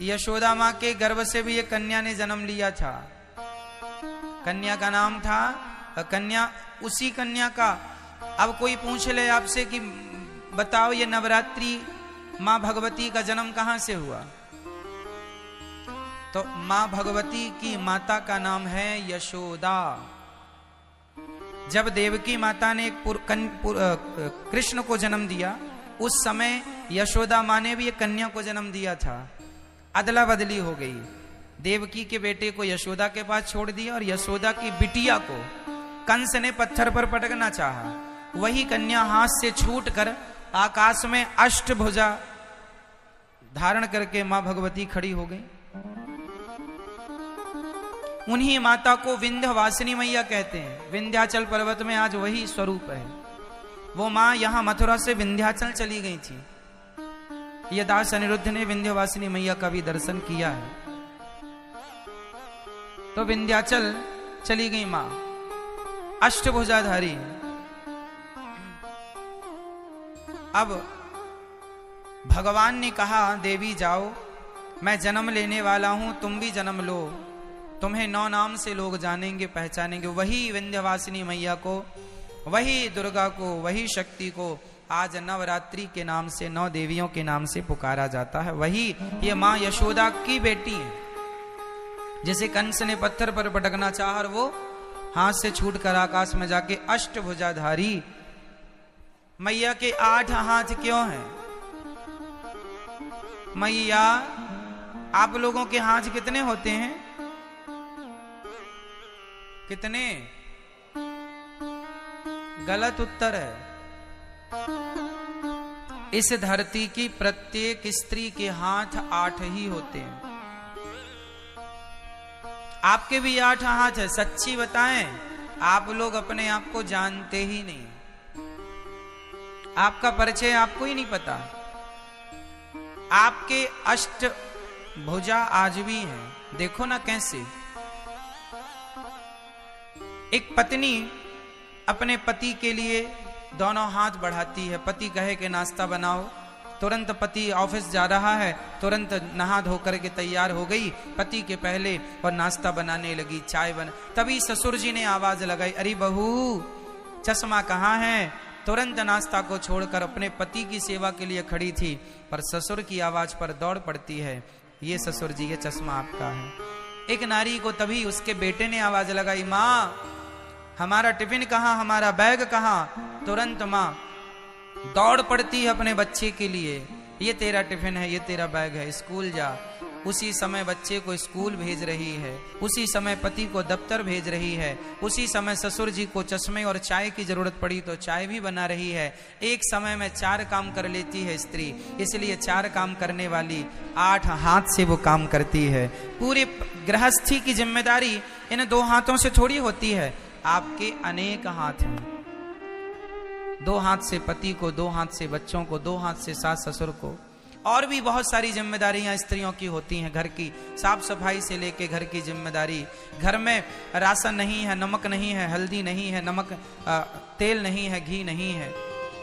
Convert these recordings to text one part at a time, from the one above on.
यशोदा माँ के गर्भ से भी एक कन्या ने जन्म लिया था। कन्या का नाम था कन्या, उसी कन्या का अब कोई पूछ ले आपसे कि बताओ ये नवरात्रि माँ भगवती का जन्म कहां से हुआ, तो माँ भगवती की माता का नाम है यशोदा। जब देवकी माता ने कृष्ण को जन्म दिया, उस समय यशोदा माँ ने भी एक कन्या को जन्म दिया था। अदला बदली हो गई, देवकी के बेटे को यशोदा के पास छोड़ दिया और यशोदा की बिटिया को कंस ने पत्थर पर पटकना चाहा। वही कन्या हाथ से छूटकर आकाश में अष्टभुजा धारण करके मां भगवती खड़ी हो गई। उन्हीं माता को विंध्यवासिनी मैया कहते हैं। विंध्याचल पर्वत में आज वही स्वरूप है। वो मां यहां मथुरा से विंध्याचल चली गई थी। ये दास अनिरुद्ध ने विंध्यवासिनी मैया का भी दर्शन किया है। तो विंध्याचल चली गई मां अष्टभुजाधारी। अब भगवान ने कहा देवी जाओ, मैं जन्म लेने वाला हूं, तुम भी जन्म लो, तुम्हें 9 नाम से लोग जानेंगे पहचानेंगे। वही विंध्यवासिनी मैया को, वही दुर्गा को, वही शक्ति को आज नवरात्रि के नाम से 9 देवियों के नाम से पुकारा जाता है। वही ये मां यशोदा की बेटी है, जिसे कंस ने पत्थर पर पटकना चाहा और वो हाथ से छूटकर आकाश में जाके अष्टभुजाधारी। मैया के 8 हाथ क्यों हैं? मैया आप लोगों के हाथ कितने होते हैं? कितने? गलत उत्तर है। इस धरती की प्रत्येक स्त्री के हाथ 8 ही होते हैं। आपके भी 8 हाथ है। सच्ची बताएं, आप लोग अपने आप को जानते ही नहीं। आपका परिचय आपको ही नहीं पता। आपके अष्ट भुजा आज भी हैं। देखो ना कैसे एक पत्नी अपने पति के लिए दोनों हाथ बढ़ाती है। पति कहे कि नाश्ता बनाओ, तुरंत पति ऑफिस जा रहा है, तुरंत नहा धो करके तैयार हो गई पति के पहले और नाश्ता बनाने लगी, चाय बना। तभी ससुर जी ने आवाज लगाई, अरे बहू चश्मा कहाँ है? तुरंत नाश्ता को छोड़कर अपने पति की सेवा के लिए खड़ी थी, पर ससुर की आवाज पर दौड़ पड़ती है, ये ससुर जी ये चश्मा आपका है। एक नारी को तभी उसके बेटे ने आवाज लगाई, माँ हमारा टिफिन कहाँ, हमारा बैग कहाँ? तुरंत माँ दौड़ पड़ती है अपने बच्चे के लिए, ये तेरा टिफिन है, ये तेरा बैग है, स्कूल जा। उसी समय बच्चे को स्कूल भेज रही है, उसी समय पति को दफ्तर भेज रही है, उसी समय ससुर जी को चश्मे और चाय की जरूरत पड़ी तो चाय भी बना रही है। एक समय में 4 काम कर लेती है स्त्री, इसलिए 4 काम करने वाली 8 हाथ से वो काम करती है। पूरी गृहस्थी की जिम्मेदारी इन 2 हाथों से थोड़ी होती है। आपके अनेक हाथ हैं। 2 हाथ से पति को, 2 हाथ से बच्चों को, 2 हाथ से सास ससुर को, और भी बहुत सारी जिम्मेदारियां स्त्रियों की होती हैं। घर की साफ सफाई से लेके घर की जिम्मेदारी, घर में राशन नहीं है, नमक नहीं है, हल्दी नहीं है, नमक तेल नहीं है, घी नहीं है।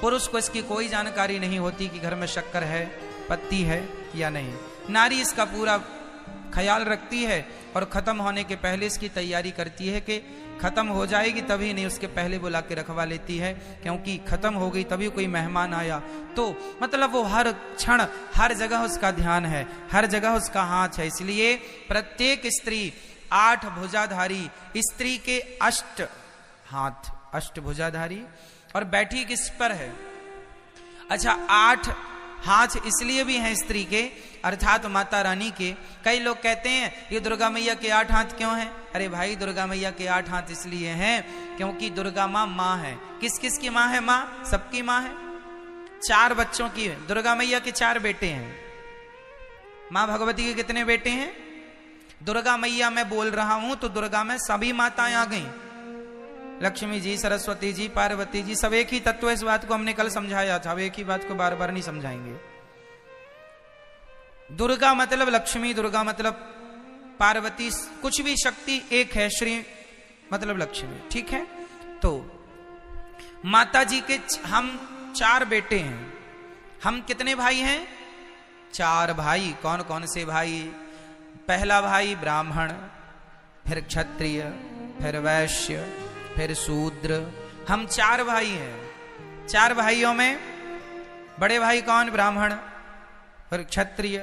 पुरुष को इसकी कोई जानकारी नहीं होती कि घर में शक्कर है, पत्ती है या नहीं। नारी इसका पूरा ख्याल रखती है और खत्म होने के पहले इसकी तैयारी करती है कि खत्म हो जाएगी तभी नहीं, उसके पहले बुला के रखवा लेती है, क्योंकि खत्म हो गई तभी कोई मेहमान आया तो मतलब वो हर क्षण हर जगह उसका ध्यान है, हर जगह उसका हाथ है। इसलिए प्रत्येक स्त्री 8 भुजाधारी, स्त्री के 8 हाथ, अष्टभुजाधारी। और बैठी किस पर है? अच्छा 8 हाथ इसलिए भी हैं स्त्री के, अर्थात माता रानी के। कई लोग कहते हैं ये दुर्गा मैया के 8 हाथ क्यों हैं? अरे भाई दुर्गा मैया के 8 हाथ इसलिए हैं क्योंकि दुर्गा माँ है। किस किस की माँ है? माँ सबकी माँ है। 4 बच्चों की। दुर्गा मैया के 4 बेटे हैं। माँ भगवती के कितने बेटे हैं? दुर्गा मैया मैं बोल रहा हूं तो दुर्गा में सभी माताएं आ गई, लक्ष्मी जी, सरस्वती जी, पार्वती जी, सब एक ही तत्व। इस बात को हमने कल समझाया था, अब एक ही बात को बार बार नहीं समझाएंगे। दुर्गा मतलब लक्ष्मी, दुर्गा मतलब पार्वती, कुछ भी शक्ति एक है, श्री मतलब लक्ष्मी, ठीक है। तो माता जी के हम 4 बेटे हैं। हम कितने भाई हैं? 4 भाई। कौन कौन से भाई? पहला भाई ब्राह्मण, फिर क्षत्रिय, फिर वैश्य, फिर शूद्र। हम 4 भाई हैं। 4 भाइयों में बड़े भाई कौन? ब्राह्मण, फिर क्षत्रिय,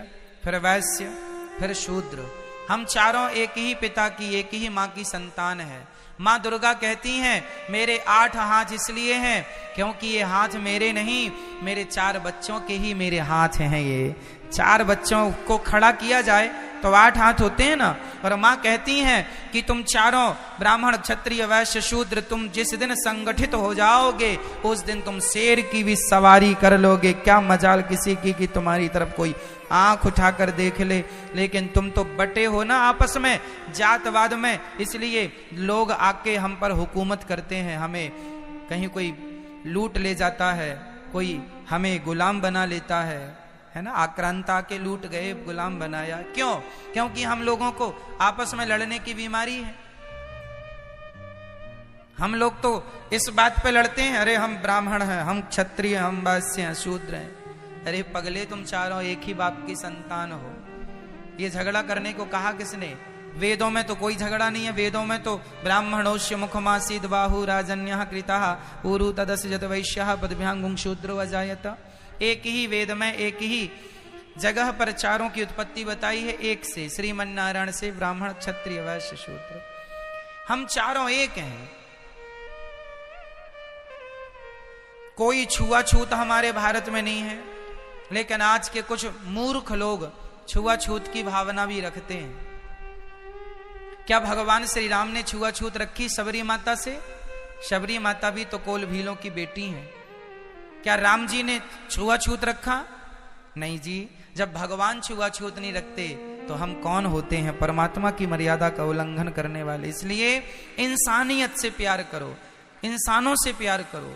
फिर वैश्य, फिर शूद्र। हम चारों एक ही पिता की, एक ही माँ की संतान है। माँ दुर्गा कहती हैं मेरे 8 हाथ इसलिए हैं क्योंकि ये हाथ मेरे नहीं, मेरे 4 बच्चों के ही मेरे हाथ हैं। ये 4 बच्चों को खड़ा किया जाए तो 8 हाथ होते हैं ना। और माँ कहती हैं कि तुम चारों ब्राह्मण, क्षत्रिय, वैश्य, शूद्र, तुम जिस दिन संगठित हो जाओगे उस दिन तुम शेर की भी सवारी कर लोगे। क्या मजाल किसी की कि तुम्हारी तरफ कोई आंख उठाकर देख ले। लेकिन तुम तो बटे हो ना आपस में, जातवाद में, इसलिए लोग आके हम पर हुकूमत करते हैं। हमें कहीं कोई लूट ले जाता है, कोई हमें गुलाम बना लेता है ना। आक्रांता के लूट गए, गुलाम बनाया। क्यों? क्योंकि हम लोगों को आपस में लड़ने की बीमारी है। हम लोग तो इस बात पे लड़ते हैं, अरे हम ब्राह्मण हैं, हम क्षत्रिय, हम वैश्य हैं, शूद्र हैं। अरे पगले, तुम चारों एक ही बाप की संतान हो। ये झगड़ा करने को कहा किसने? वेदों में तो कोई झगड़ा नहीं है। वेदों में तो ब्राह्मणोश्य मुखमासीद बाहु राजन्यः कृतः ऊरु तदस्य जत वैश्यः पदभ्यांगुं शूद्रो अजायत। एक ही वेद में एक ही जगह पर चारों की उत्पत्ति बताई है, एक से, श्रीमन नारायण से, ब्राह्मण, क्षत्रिय, वैश्य, शूद्र। हम चारों एक हैं। कोई छुआछूत हमारे भारत में नहीं है। लेकिन आज के कुछ मूर्ख लोग छुआछूत की भावना भी रखते हैं। क्या भगवान श्री राम ने छुआछूत रखी शबरी माता से? शबरी माता भी तो कोल भीलों की बेटी है। क्या राम जी ने छुआछूत रखा? नहीं जी। जब भगवान छुआछूत नहीं रखते तो हम कौन होते हैं? परमात्मा की मर्यादा का उल्लंघन करने वाले। इसलिए इंसानियत से प्यार करो, इंसानों से प्यार करो,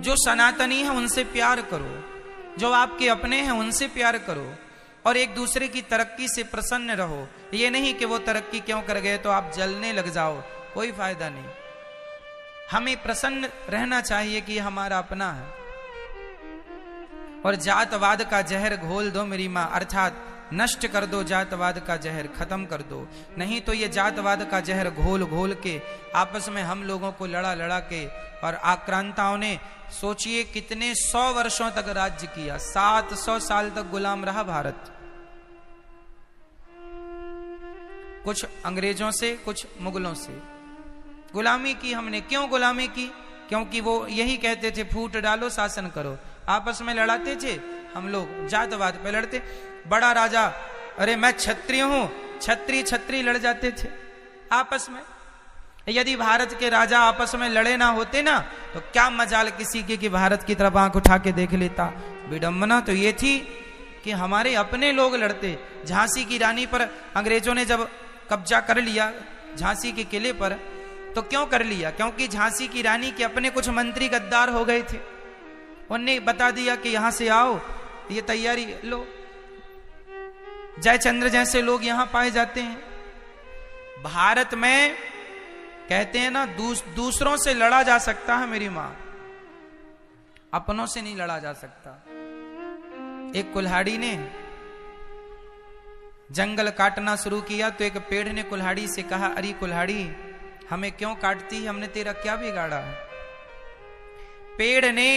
जो सनातनी है उनसे प्यार करो, जो आपके अपने हैं उनसे प्यार करो, और एक दूसरे की तरक्की से प्रसन्न रहो। ये नहीं कि वो तरक्की क्यों कर गए तो आप जलने लग जाओ, कोई फायदा नहीं। हमें प्रसन्न रहना चाहिए कि हमारा अपना है। और जातवाद का जहर घोल दो मेरी माँ, अर्थात नष्ट कर दो जातवाद का जहर, खत्म कर दो। नहीं तो ये जातवाद का जहर घोल घोल के आपस में हम लोगों को लड़ा लड़ा के, और आक्रांताओं ने सोचिए कितने 100 वर्षों तक राज्य किया। 700 साल तक गुलाम रहा भारत, कुछ अंग्रेजों से, कुछ मुगलों से गुलामी की हमने। क्यों गुलामी की? क्योंकि वो यही कहते थे फूट डालो शासन करो। आपस में लड़ाते थे हम लोग, जातवाद पे लड़ते। बड़ा राजा, अरे मैं क्षत्रिय हूं, छत्री छत्री लड़ जाते थे आपस में। यदि भारत के राजा आपस में लड़े ना होते ना तो क्या मजाल किसी की कि भारत की तरफ आंख उठा के देख लेता। विडंबना तो ये थी कि हमारे अपने लोग लड़ते। झांसी की रानी पर अंग्रेजों ने जब कब्जा कर लिया, झांसी के किले पर, तो क्यों कर लिया? क्योंकि झांसी की रानी के अपने कुछ मंत्री गद्दार हो गए थे। उन्होंने बता दिया कि यहां से आओ, ये तैयारी लो। जयचंद्र जैसे लोग यहां पाए जाते हैं। भारत में कहते हैं ना दूसरों से लड़ा जा सकता है मेरी मां, अपनों से नहीं लड़ा जा सकता। एक कुल्हाड़ी ने जंगल काटना शुरू किया तो एक पेड़ ने कुल्हाड़ी से कहा, अरे कुल्हाड़ी हमें क्यों काटती है, हमने तेरा क्या बिगाड़ा है? पेड़ ने,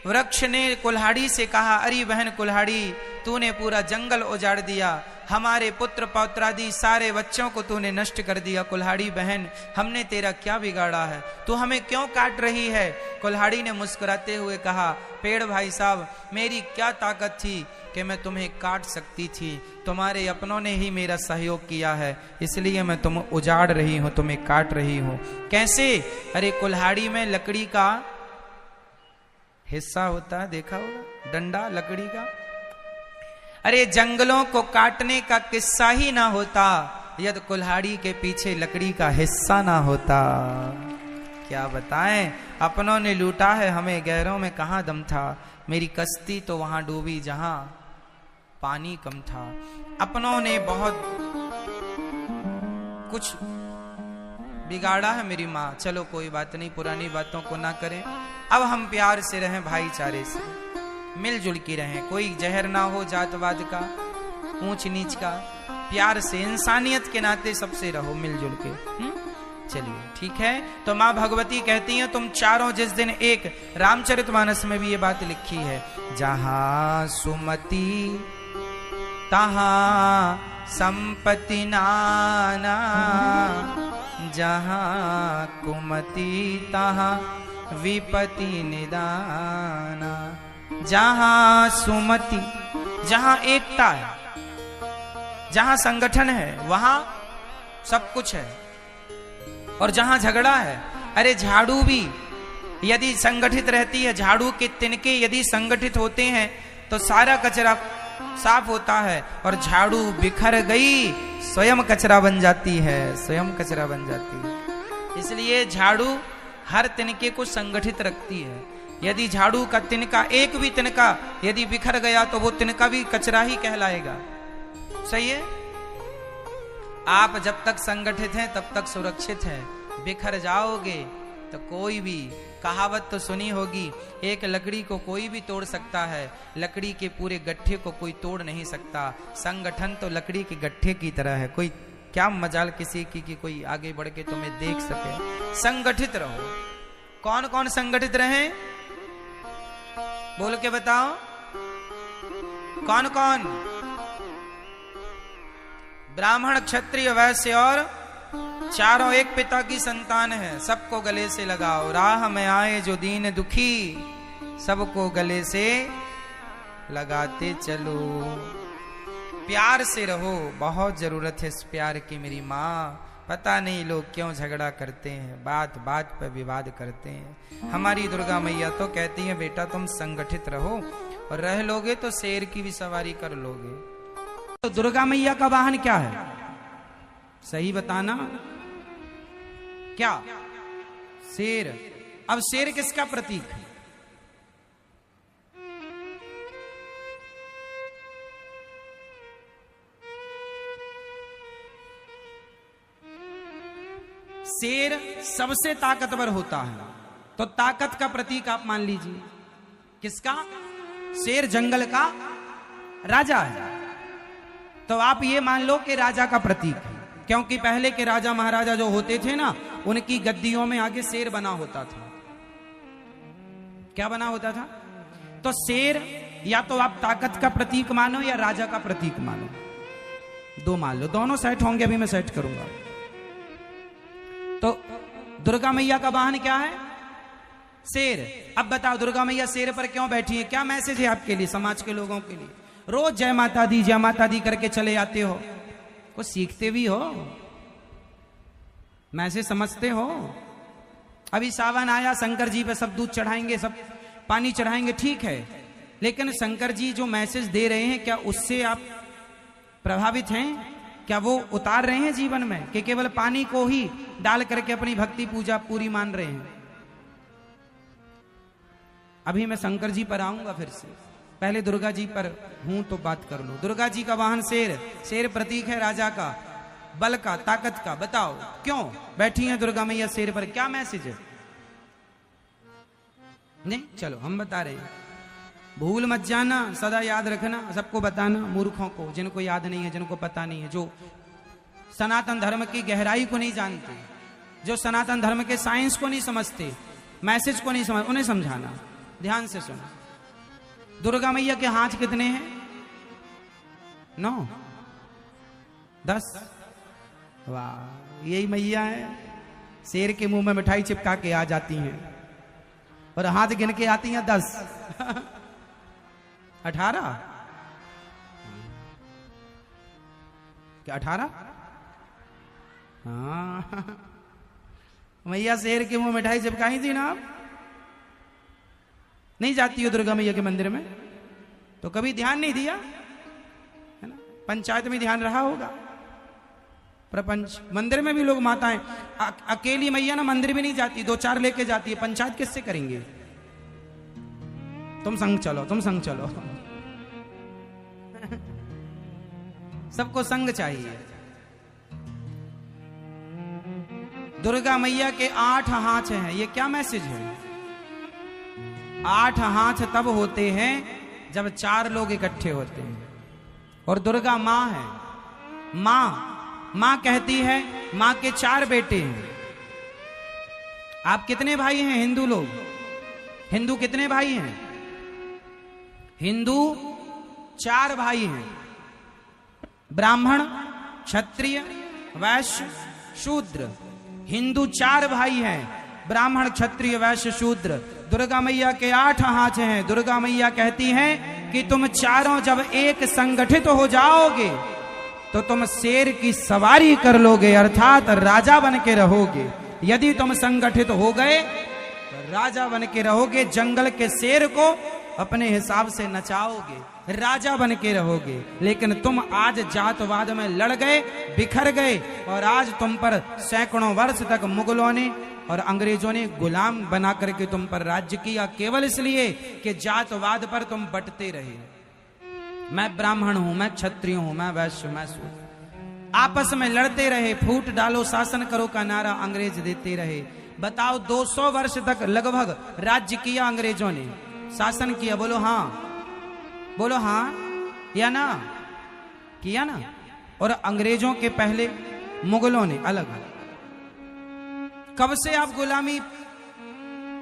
वृक्ष ने कुल्हाड़ी से कहा, अरे बहन कुल्हाड़ी तूने पूरा जंगल उजाड़ दिया, हमारे पुत्र पौत्रादि सारे बच्चों को तूने नष्ट कर दिया। कुल्हाड़ी बहन हमने तेरा क्या बिगाड़ा है, तू हमें क्यों काट रही है? कुल्हाड़ी ने मुस्कुराते हुए कहा, पेड़ भाई साहब मेरी क्या ताकत थी कि मैं तुम्हें काट सकती थी, तुम्हारे अपनों ने ही मेरा सहयोग किया है, इसलिए मैं तुम उजाड़ रही हूं, तुम्हें काट रही हूं। कैसे? अरे कुल्हाड़ी में लकड़ी का हिस्सा होता है, देखा होगा, डंडा लकड़ी का। अरे जंगलों को काटने का किस्सा ही ना होता यदि कुल्हाड़ी के पीछे लकड़ी का हिस्सा ना होता। क्या बताएं, अपनों ने लूटा है हमें, गैरों में कहां दम था। मेरी कश्ती तो वहां डूबी जहां पानी कम था। अपनों ने बहुत कुछ बिगाड़ा है मेरी माँ। चलो कोई बात नहीं, पुरानी बातों को ना करें, अब हम प्यार से रहें, भाईचारे से। मिलजुल के रहें, कोई जहर ना हो जातवाद का, ऊंच नीच का, प्यार से इंसानियत के नाते सबसे रहो मिलजुल के। चलिए ठीक है। तो माँ भगवती कहती हैं तुम चारों जिस दिन एक, रामचरितमानस में भी ये बात लिखी है, जहां सुमति तहां संपत्ति नाना, जहां कुमति तहां विपत्ति निदाना। जहां सुमति, जहां एकता है, जहां संगठन है, वहां सब कुछ है। और जहां झगड़ा है, अरे झाड़ू भी यदि संगठित रहती है, झाड़ू के तिनके यदि संगठित होते हैं तो सारा कचरा साफ होता है, और झाड़ू बिखर गई स्वयं कचरा बन जाती है, स्वयं कचरा बन जाती है। इसलिए झाड़ू हर तिनके को संगठित रखती है। यदि झाड़ू का तिनका, एक भी तिनका यदि बिखर गया तो वो तिनका भी कचरा ही कहलाएगा। सही है। आप जब तक संगठित हैं तब तक सुरक्षित हैं। बिखर जाओगे तो कोई भी, कहावत तो सुनी होगी, एक लकड़ी को कोई भी तोड़ सकता है, लकड़ी के पूरे गट्ठे को कोई तोड़ नहीं सकता। संगठन तो लकड़ी के गट्ठे की तरह है, कोई क्या मजाल किसी की कि कोई आगे बढ़ के तुम्हें देख सके। संगठित रहो। कौन कौन संगठित रहे, बोल के बताओ, कौन कौन? ब्राह्मण, क्षत्रिय, वैश्य और चारों एक पिता की संतान है। सबको गले से लगाओ। राह में आए जो दीन दुखी, सबको गले से लगाते चलो। प्यार से रहो, बहुत जरूरत है इस प्यार की मेरी माँ। पता नहीं लोग क्यों झगड़ा करते हैं, बात बात पर विवाद करते हैं। हमारी दुर्गा मैया तो कहती है बेटा तुम संगठित रहो, और रह लोगे तो शेर की भी सवारी कर लोगे। तो दुर्गा मैया का वाहन क्या है, सही बताना? क्या? शेर। अब शेर किसका प्रतीक है? शेर सबसे ताकतवर होता है, तो ताकत का प्रतीक आप मान लीजिए किसका? शेर जंगल का राजा है। तो आप ये मान लो कि राजा का प्रतीक है, क्योंकि पहले के राजा महाराजा जो होते थे ना, उनकी गद्दियों में आगे शेर बना होता था। क्या बना होता था? तो शेर या तो आप ताकत का प्रतीक मानो या राजा का प्रतीक मानो, दो मान लो, दोनों सेट होंगे। अभी मैं सेट करूंगा। तो दुर्गा मैया का वाहन क्या है? शेर। अब बताओ दुर्गा मैया शेर पर क्यों बैठी है? क्या मैसेज है आपके लिए, समाज के लोगों के लिए? रोज जय माता दी करके चले आते हो, कुछ सीखते भी हो, मैसेज समझते हो? अभी सावन आया, शंकर जी पे सब दूध चढ़ाएंगे, सब पानी चढ़ाएंगे, ठीक है, लेकिन शंकर जी जो मैसेज दे रहे हैं क्या उससे आप प्रभावित हैं? क्या वो उतार रहे हैं जीवन में, कि केवल पानी को ही डाल करके अपनी भक्ति पूजा पूरी मान रहे हैं? अभी मैं शंकर जी पर आऊंगा फिर से, पहले दुर्गा जी पर हूं तो बात कर लो। दुर्गा जी का वाहन शेर, शेर प्रतीक है राजा का, बल का, ताकत का। बताओ क्यों बैठी है दुर्गा मैया शेर पर, क्या मैसेज है? नहीं, चलो हम बता रहे हैं, भूल मत जाना, सदा याद रखना, सबको बताना, मूर्खों को, जिनको याद नहीं है, जिनको पता नहीं है, जो सनातन धर्म की गहराई को नहीं जानते, जो सनातन धर्म के साइंस को नहीं समझते, मैसेज को नहीं समझ, उन्हें समझाना। ध्यान से सुनो। दुर्गा मैया के हाथ कितने हैं? 9, 10। वाह, यही मैया है, शेर के मुंह में मिठाई चिपका के आ जाती हैं और हाथ गिन के आती हैं 10। 18? क्या 18? हाँ, मैया शेर के मुंह मिठाई चिपकाई थी ना। आप नहीं जाती हो दुर्गा मैया के मंदिर में तो कभी ध्यान नहीं दिया है ना? पंचायत में ध्यान रहा होगा, प्रपंच मंदिर में भी लोग माताएं, अकेली मैया ना मंदिर भी नहीं जाती, 2-4 लेके जाती है। पंचायत किससे करेंगे? तुम संग चलो, तुम संग चलो। सबको संग चाहिए। दुर्गा मैया के 8 हाथ हैं, ये क्या मैसेज है? 8 हाथ तब होते हैं जब 4 लोग इकट्ठे होते हैं। और दुर्गा माँ है। माँ कहती है, माँ के 4 बेटे हैं। आप कितने भाई हैं हिंदू लोग? हिंदू कितने भाई हैं? हिंदू 4 भाई हैं, ब्राह्मण, क्षत्रिय, वैश्य, शूद्र। हिंदू 4 भाई हैं, ब्राह्मण, क्षत्रिय, वैश्य, शूद्र। दुर्गा मैया के 8 हाथ हैं। दुर्गा मैया कहती हैं कि तुम चारों जब एक संगठित हो जाओगे तो तुम शेर की सवारी कर लोगे, अर्थात राजा बन के रहोगे। यदि तुम संगठित हो गए तो राजा बन के रहोगे, जंगल के शेर को अपने हिसाब से नचाओगे, राजा बन के रहोगे। लेकिन तुम आज जातवाद में लड़ गए, बिखर गए, और आज तुम पर सैकड़ों वर्ष तक मुगलों ने और अंग्रेजों ने गुलाम बना करके तुम पर राज्य किया, केवल इसलिए कि जातवाद पर तुम बंटते रहे। मैं ब्राह्मण हूं, मैं क्षत्रिय हूं, मैं वैश्य, मैं शूद्र। आपस में लड़ते रहे, फूट डालो शासन करो का नारा अंग्रेज देते रहे। बताओ 200 वर्ष तक लगभग राज्य किया अंग्रेजों ने, शासन किया। बोलो हाँ, बोलो हाँ या ना? किया ना। और अंग्रेजों के पहले मुगलों ने अलग। कब से आप गुलामी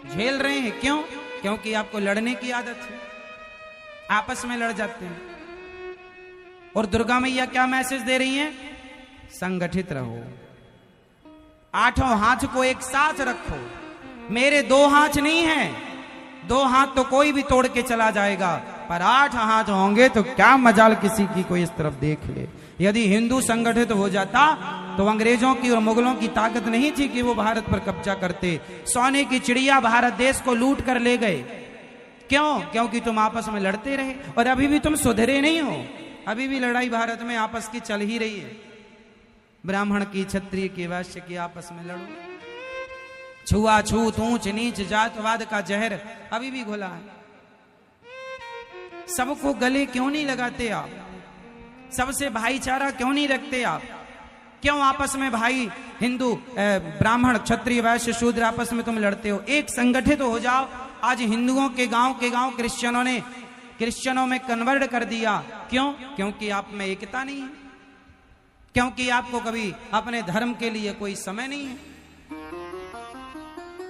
झेल रहे हैं? क्यों? क्योंकि आपको लड़ने की आदत है, आपस में लड़ जाते हैं। और दुर्गा मैया क्या मैसेज दे रही हैं? संगठित रहो, 8 हाथ को एक साथ रखो। मेरे 2 हाथ नहीं हैं, 2 हाथ तो कोई भी तोड़ के चला जाएगा, पर 8 हाथ होंगे तो क्या मजाल किसी की कोई इस तरफ देख ले। यदि हिंदू संगठित हो जाता तो अंग्रेजों की और मुगलों की ताकत नहीं थी कि वो भारत पर कब्जा करते। सोने की चिड़िया भारत देश को लूट कर ले गए। क्यों? क्योंकि तुम आपस में लड़ते रहे। और अभी भी तुम सुधरे नहीं हो, अभी भी लड़ाई भारत में आपस की चल ही रही है। ब्राह्मण की, क्षत्रिय की, वैश्य की आपस में लड़ो। छुआछूत, ऊंच नीच, जातवाद का जहर अभी भी घुला है। सबको गले क्यों नहीं लगाते आप? सबसे भाईचारा क्यों नहीं रखते आप? क्यों आपस में भाई हिंदू, ब्राह्मण, क्षत्रिय, वैश्य, शूद्र आपस में तुम लड़ते हो? एक संगठित हो जाओ। आज हिंदुओं के गांव क्रिश्चियनों ने क्रिश्चियनों में कन्वर्ट कर दिया। क्यों? क्योंकि आप में एकता नहीं है, क्योंकि आपको कभी अपने धर्म के लिए कोई समय नहीं है।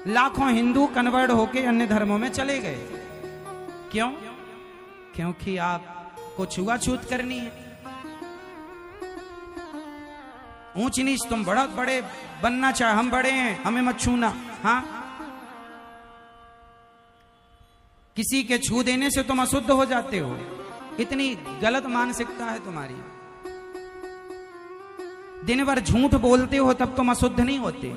लाखों हिंदू कन्वर्ट होके अन्य धर्मों में चले गए। क्यों? क्योंकि आपको छुआछूत करनी है। ऊंच नीच तुम बड़े बनना चाहे, हम बड़े हैं हमें मत छूना। हाँ, किसी के छू देने से तुम अशुद्ध हो जाते हो। इतनी गलत मानसिकता है तुम्हारी। दिन भर झूठ बोलते हो तब तुम अशुद्ध नहीं होते।